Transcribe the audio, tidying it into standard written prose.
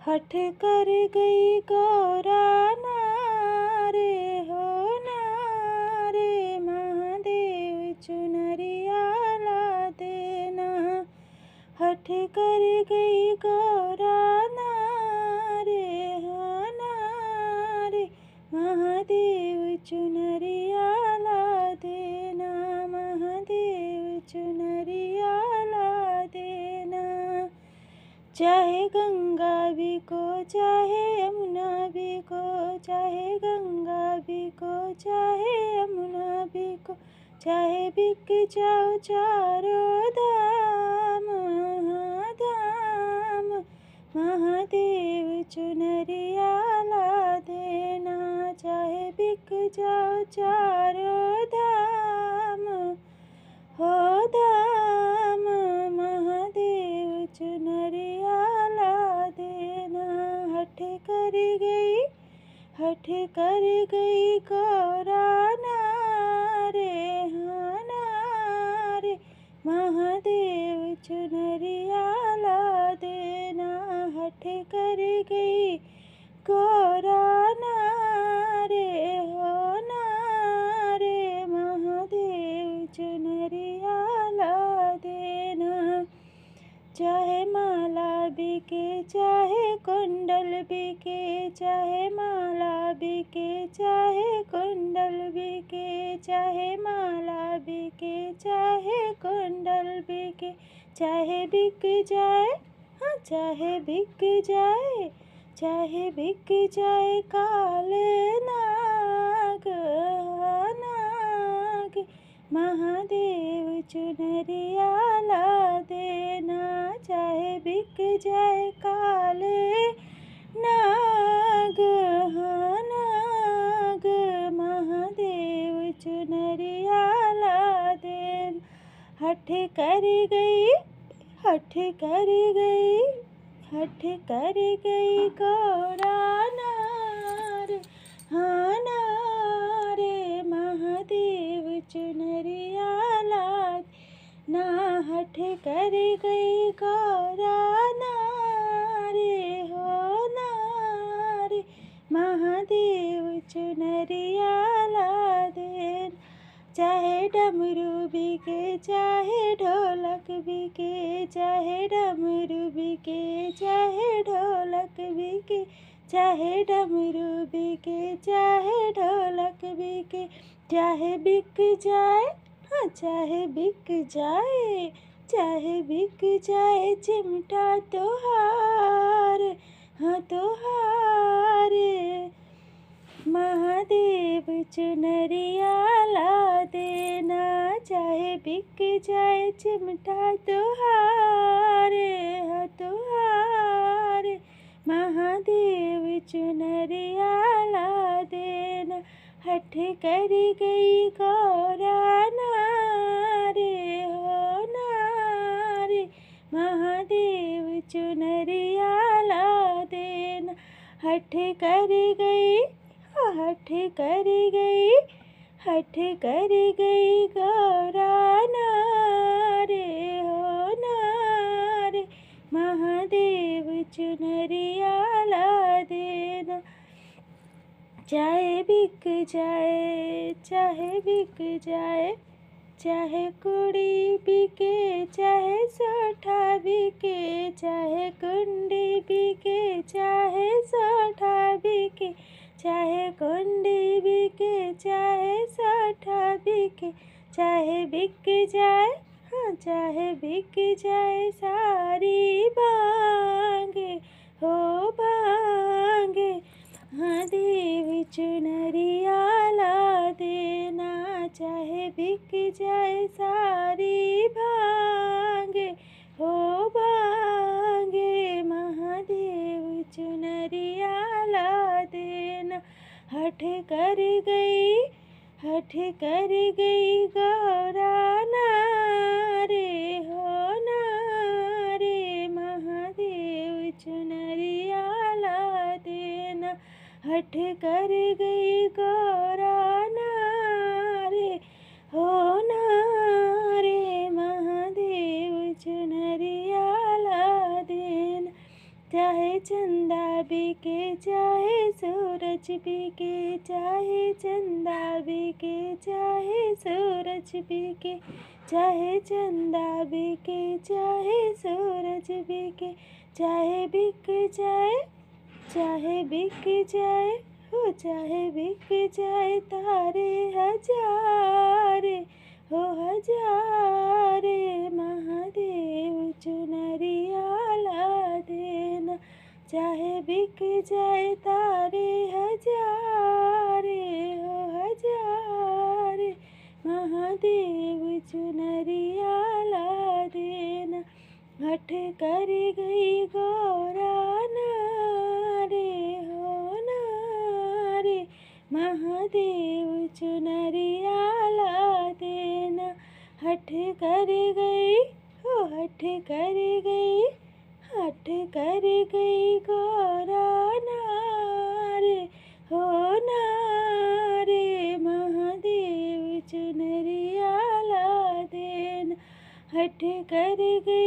हठ कर गई गौरा नारे हो नारे, महादेव चुनरिया ला देना। हठ कर गई गौरा नारे हो नारे, महादेव चुनरिया ला देना, महादेव चुनरिया ला देना। चाहे गंगा भी को चाहे यमुना भी को, चाहे गंगा भी को चाहे यमुना भी को, चाहे बिक जाओ चारों धाम धाम, महादेव चुनरिया ला देना। चाहे बिक जाओ चारों धाम हो धाम, महादेव चुनरिया ला देना। हठ कर गई, हठ कर गई गौरा नारे हाँ नारे, महादेव चुनरिया ला देना। हठ कर गई गौरा नारे हो नारे, महादेव चुनरिया ला देना। चाहे माला बिके चाहे कुंडल बिके, चाहे माला बिके चाहे कुंडल बिके, चाहे माला बिके चाहे कुंडल बिके, चाहे बिक जाए हाँ चाहे बिक जाए, चाहे बिक जाए काले नाग नाग, महादेव चुनरिया ला देना। चाहे बिक जाए काले नाग हाँ नाग, महादेव चुनरिया ला देना। हठ कर गई, हठ कर गई, हठ कर गई गौरा नारे हाँ नारे, महादेव चुनरिया ला ना। हठ कर गई गौरा नारे हो नारे, महादेव चुनरिया ला देना। चाहे डमरू बिके चाहे ढोलक बिके, चाहे डमरू बिके चाहे ढोलक बिके, चाहे डमरू बिके चाहे ढोलक बिके, चाहे बिक जाए हाँ चाहे बिक जाए, चाहे बिक जाए चिमटा तोहार हाँ तोहार, महादेव चुनरिया ला देना। चाहे बिक जाए चिमटा तोहार हाँ तोहार, महादेव चुनरिया ला देना। हठ कर गई गौरा नारे हो नारे, महादेव चुनरिया ला देना। हठ कर गई, हठ कर गई, हठ कर गई गौरा नारे हो नारे, महादेव चुनरिया ला देना। चाहे बिक जाए चाहे बिक जाए, चाहे कुड़ी बिके चाहे सोठा बिके, चाहे कुंडी बिके चाहे सोठा बिके, चाहे कुंडी बिके चाहे सोठा बिके, चाहे बिक जाए हाँ चाहे बिक जाए सारी बांगे हो बांगे, महादेव चुनरिया ला देना। चाहे बिक जाए सारी भांगे हो भांगे, महादेव चुनरिया ला देना। हठ कर गई, हठ कर गई गौरा नारे हो नारे, महादेव चुनरिया ला देना। हठ कर गई गौरा नारे हो नारे, महादेव चुनरिया ला देना। चाहे चंदा बिके चाहे सूरज बिके, चाहे चंदा बिके चाहे सूरज बिके, चाहे चंदा बिके चाहे सूरज बिके, चाहे बिक जाए, चाहे बिक जाए हो, चाहे बिक जाए तारे हजारे हो हजारे, महादेव चुनरिया ला देना, चाहे बिक जाए तारे हजारे हो हजारे, महादेव चुनरिया ला देना। हठ कर गई गौरा नारे हो नारे, महादेव चुनरिया ला देना। हठ कर गई हो, हठ कर गई, हठ कर गई गौरा नारे हो नारे, महादेव चुनरिया ला देना। हठ कर गई